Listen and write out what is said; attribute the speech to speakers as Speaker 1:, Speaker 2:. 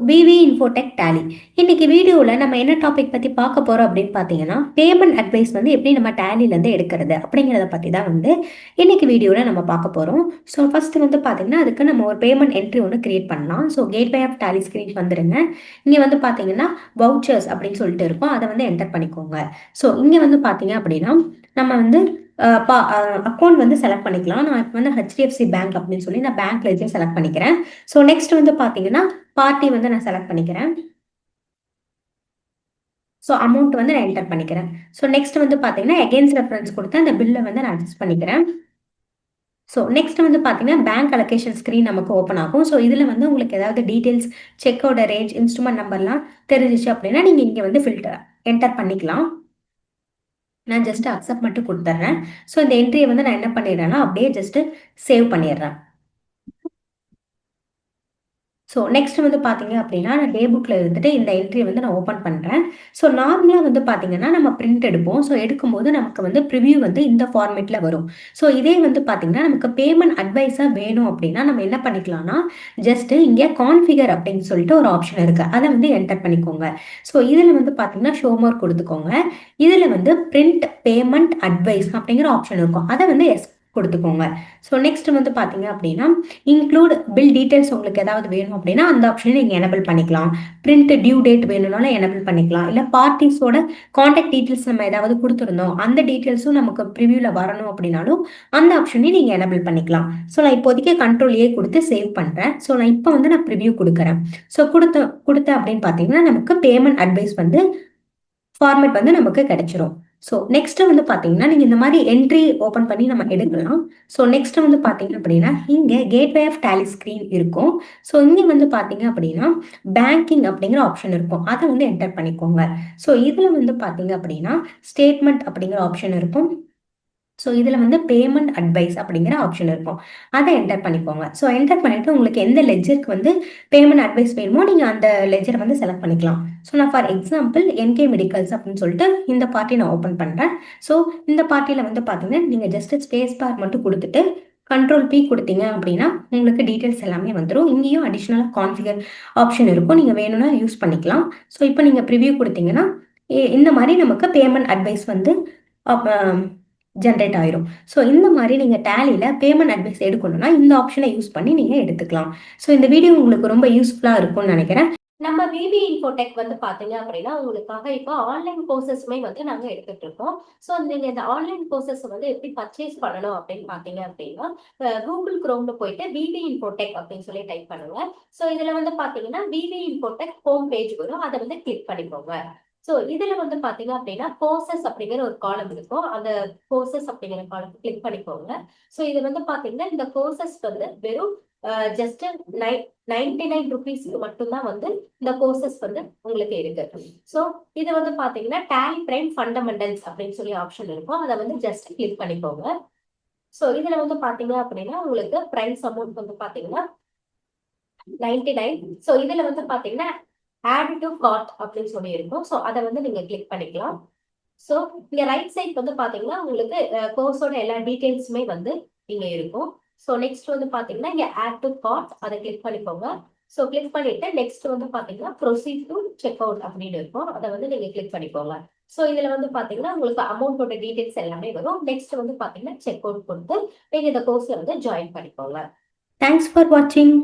Speaker 1: PV Infotech tally. இன்னைக்கு வீடியோவில் நம்ம என்ன டாபிக் பற்றி பார்க்க போகிறோம் அப்படின்னு பார்த்தீங்கன்னா, பேமெண்ட் அட்வைஸ் வந்து எப்படி நம்ம டேலிலேருந்து எடுக்கிறது அப்படிங்கிறத பற்றி தான் வந்து இன்னைக்கு வீடியோவில் நம்ம பார்க்க போகிறோம். ஸோ ஃபர்ஸ்ட் வந்து பார்த்தீங்கன்னா, அதுக்கு நம்ம ஒரு பேமெண்ட் என்ட்ரி ஒன்று கிரியேட் பண்ணலாம். So gateway of Tally screen வந்துடுங்க. இங்கே வந்து பார்த்தீங்கன்னா வவுச்சர்ஸ் அப்படின்னு சொல்லிட்டு இருக்கும், அதை வந்து என்டர் பண்ணிக்கோங்க. ஸோ இங்கே வந்து பார்த்தீங்க அப்படின்னா நம்ம வந்து அக்கௌண்ட் வந்து செலக்ட் பண்ணிக்கலாம். நான் இப்போ வந்து ஹெச்டிஎஃப்சி பேங்க் அப்படின்னு சொல்லி நான் பேங்க் லெஜர் செலக்ட் பண்ணிக்கிறேன். ஸோ நெக்ஸ்ட் வந்து பார்த்தீங்கன்னா பார்ட்டி வந்து நான் செலக்ட் பண்ணிக்கிறேன். ஸோ அமௌண்ட் வந்து நான் என்டர் பண்ணிக்கிறேன். ஸோ நெக்ஸ்ட் வந்து பார்த்தீங்கன்னா எகெயின்ஸ்ட் ரெஃபரன்ஸ் கொடுத்து அந்த பில்லை வந்து நான் அட்ஜஸ்ட் பண்ணிக்கிறேன். ஸோ நெக்ஸ்ட் வந்து பார்த்தீங்கன்னா பேங்க் அலோகேஷன் ஸ்க்ரீன் நமக்கு ஓப்பன் ஆகும். ஸோ இதில் வந்து உங்களுக்கு ஏதாவது டீட்டெயில்ஸ், செக்கோட ரேஞ்ச், இன்ஸ்ட்ருமெண்ட் நம்பர்லாம் தெரிஞ்சிச்சு அப்படின்னா நீங்கள் இங்கே வந்து ஃபில்டர் என்டர் பண்ணிக்கலாம். நான் ஜஸ்ட் அக்செப்ட் மட்டும் கொடுத்துட்றேன். ஸோ இந்த என்ட்ரியை வந்து நான் என்ன பண்ணிடுறேன்னா அப்படியே ஜஸ்ட் சேவ் பண்ணிடுறேன். ஸோ நெக்ஸ்ட் வந்து பார்த்தீங்க அப்படின்னா நான் டே புக்கில் இருந்துட்டு இந்த என்ட்ரியை வந்து நான் ஓப்பன் பண்ணுறேன். ஸோ நார்மலாக வந்து பார்த்தீங்கன்னா நம்ம பிரிண்ட் எடுப்போம். ஸோ எடுக்கும்போது நமக்கு வந்து ப்ரிவ்யூ வந்து இந்த ஃபார்மேட்டில் வரும். ஸோ இதே வந்து பார்த்தீங்கன்னா நமக்கு பேமெண்ட் அட்வைஸாக வேணும் அப்படின்னா நம்ம என்ன பண்ணிக்கலாம்னா ஜஸ்ட் இங்கே கான்ஃபிகர் அப்படின்னு சொல்லிட்டு ஒரு ஆப்ஷன் இருக்குது, அதை வந்து என்டர் பண்ணிக்கோங்க. ஸோ இதில் வந்து பார்த்தீங்கன்னா ஷோமோர் கொடுத்துக்கோங்க. இதில் வந்து பிரிண்ட் பேமெண்ட் அட்வைஸ் அப்படிங்கிற ஆப்ஷன் இருக்கும், அதை வந்து எஸ் கொடுத்துக்கோங்க. ஸோ நெக்ஸ்ட் வந்து பார்த்தீங்க அப்படின்னா இன்க்ளூட் பில் டீடைல்ஸ் உங்களுக்கு ஏதாவது வேணும் அப்படின்னா அந்த ஆப்ஷனை நீங்கள் எனபிள் பண்ணிக்கலாம். பிரிண்ட் டியூ டேட் வேணும்னாலும் எனபிள் பண்ணிக்கலாம். இல்லை பார்ட்டிஸோட காண்டாக்ட் டீட்டெயில்ஸ் நம்ம ஏதாவது கொடுத்துருந்தோம் அந்த டீட்டெயில்ஸும் நமக்கு ப்ரிவியூவில் வரணும் அப்படின்னாலும் அந்த ஆப்ஷனையும் நீங்கள் எனபிள் பண்ணிக்கலாம். ஸோ நான் இப்போதைக்கு கண்ட்ரோல் ஏ கொடுத்து சேவ் பண்ணுறேன். ஸோ நான் இப்போ வந்து நான் ப்ரிவியூ கொடுக்குறேன். ஸோ கொடுத்தேன் அப்படின்னு பார்த்தீங்கன்னா நமக்கு பேமெண்ட் அட்வைஸ் வந்து ஃபார்மேட் வந்து நமக்கு கிடைச்சிரும். ஸோ நெக்ஸ்ட் வந்து பார்த்தீங்கன்னா நீங்கள் இந்த மாதிரி என்ட்ரி ஓப்பன் பண்ணி நம்ம எடுக்கலாம். ஸோ நெக்ஸ்ட் வந்து பார்த்தீங்க அப்படின்னா இங்கே கேட்வே ஆஃப் டேலி ஸ்க்ரீன் இருக்கும். ஸோ இங்கே வந்து பார்த்தீங்க அப்படின்னா பேங்கிங் அப்படிங்கிற ஆப்ஷன் இருக்கும், அதை வந்து என்டர் பண்ணிக்கோங்க. ஸோ இதில் வந்து பார்த்தீங்க அப்படின்னா ஸ்டேட்மெண்ட் அப்படிங்கிற ஆப்ஷன் இருக்கும். ஸோ இதில் வந்து பேமெண்ட் அட்வைஸ் அப்படிங்கிற ஆப்ஷன் இருக்கும், அதை என்டர் பண்ணிக்கோங்க. ஸோ என்டர் பண்ணிவிட்டு உங்களுக்கு எந்த லெஜருக்கு வந்து பேமெண்ட் அட்வைஸ் வேணுமோ நீங்கள் அந்த லெஜரை வந்து செலக்ட் பண்ணிக்கலாம். ஸோ நான் ஃபார் எக்ஸாம்பிள் என்கே மெடிக்கல்ஸ் அப்படின்னு சொல்லிட்டு இந்த பார்ட்டி நான் ஓப்பன் பண்ணுறேன். ஸோ இந்த பார்ட்டியில் வந்து பார்த்தீங்கன்னா நீங்கள் ஜஸ்ட் ஸ்பேஸ் பார் மட்டும் கொடுத்துட்டு கண்ட்ரோல் பி கொடுத்தீங்க அப்படின்னா உங்களுக்கு டீட்டெயில்ஸ் எல்லாமே வந்துடும். இங்கேயும் அடிஷ்னலாக கான்ஃபிகர் ஆப்ஷன் இருக்கும், நீங்கள் வேணும்னா யூஸ் பண்ணிக்கலாம். ஸோ இப்போ நீங்கள் ப்ரிவியூ கொடுத்தீங்கன்னா இந்த மாதிரி நமக்கு பேமெண்ட் அட்வைஸ் வந்து ஜென்ரேட் ஆயிரும். ஸோ இந்த மாதிரி நீங்கள் டேலியில் பேமெண்ட் அட்வைஸ் எடுக்கணும்னா இந்த ஆப்ஷனை யூஸ் பண்ணி நீங்கள் எடுத்துக்கலாம். ஸோ இந்த வீடியோ உங்களுக்கு ரொம்ப யூஸ்ஃபுல்லாக இருக்கும்னு நினைக்கிறேன். நம்ம பிபி இன்ஃபோடெக் வந்து பார்த்தீங்க அப்படின்னா உங்களுக்காக இப்போ ஆன்லைன் கோர்சஸ்மே வந்து நாங்கள் எடுத்துட்டு இருக்கோம். ஸோ நீங்கள் இந்த ஆன்லைன் கோர்சஸ் வந்து எப்படி பர்ச்சேஸ் பண்ணணும் அப்படின்னு பார்த்தீங்க அப்படின்னா கூகுள் குரோம்ல போயிட்டு பிபி இன்ஃபோடெக் அப்படின்னு சொல்லி டைப் பண்ணுங்க. ஸோ இதில் வந்து பார்த்தீங்கன்னா பிபி இன்ஃபோடெக் ஹோம் பேஜ் வரும், அதை வந்து கிளிக் பண்ணிக்கோங்க. ஸோ இதுல வந்து பாத்தீங்க அப்படின்னா கோர்சஸ் அப்படிங்கிற ஒரு காலம் இருக்கும், அந்த கோர்சஸ் அப்படிங்கிற காலம் கிளிக் பண்ணிக்கோங்க. ஸோ இது வந்து பாத்தீங்கன்னா இந்த கோர்சஸ் வந்து வெறும் ஜஸ்ட் 99 ருபீஸ்க்கு மட்டும்தான் வந்து இந்த கோர்சஸ் வந்து உங்களுக்கு இருக்கு. ஸோ இது வந்து பாத்தீங்கன்னா டேலி பிரைம் ஃபண்டமெண்டல்ஸ் அப்படின்னு சொல்லி ஆப்ஷன் இருக்கும், அதை வந்து ஜஸ்ட் கிளிக் பண்ணிக்கோங்க. ஸோ இதுல வந்து பாத்தீங்க அப்படின்னா உங்களுக்கு பிரைஸ் அமௌண்ட் வந்து பாத்தீங்கன்னா 99. ஸோ இதுல வந்து பாத்தீங்கன்னா ஆட் டு கார்ட் அப்படின்னு சொல்லி இருக்கும், ஸோ அதை வந்து நீங்க கிளிக் பண்ணிக்கலாம். ஸோ இங்க ரைட் சைட் வந்து பாத்தீங்கன்னா உங்களுக்கு கோர்ஸோட எல்லா டீடைல்ஸுமே வந்து இங்க இருக்கும். ஸோ நெக்ஸ்ட் வந்து பாத்தீங்கன்னா இங்க ஆட் டு கார்ட், அதை கிளிக் பண்ணிக்கோங்க. ஸோ கிளிக் பண்ணிட்டு நெக்ஸ்ட் வந்து பாத்தீங்கன்னா ப்ரொசீட் டு செக் அவுட் அப்படின்னு இருக்கும், அதை வந்து நீங்க கிளிக் பண்ணிக்கோங்க. ஸோ இதுல வந்து பாத்தீங்கன்னா உங்களுக்கு அமௌண்டோட டீடைல்ஸ் எல்லாமே வரும். நெக்ஸ்ட் வந்து பாத்தீங்கன்னா செக் அவுட் கொடுத்து நீங்க இந்த கோர்ஸ்ல வந்து ஜாயின் பண்ணிக்கோங்க. தேங்க்ஸ் ஃபார் வாட்சிங்.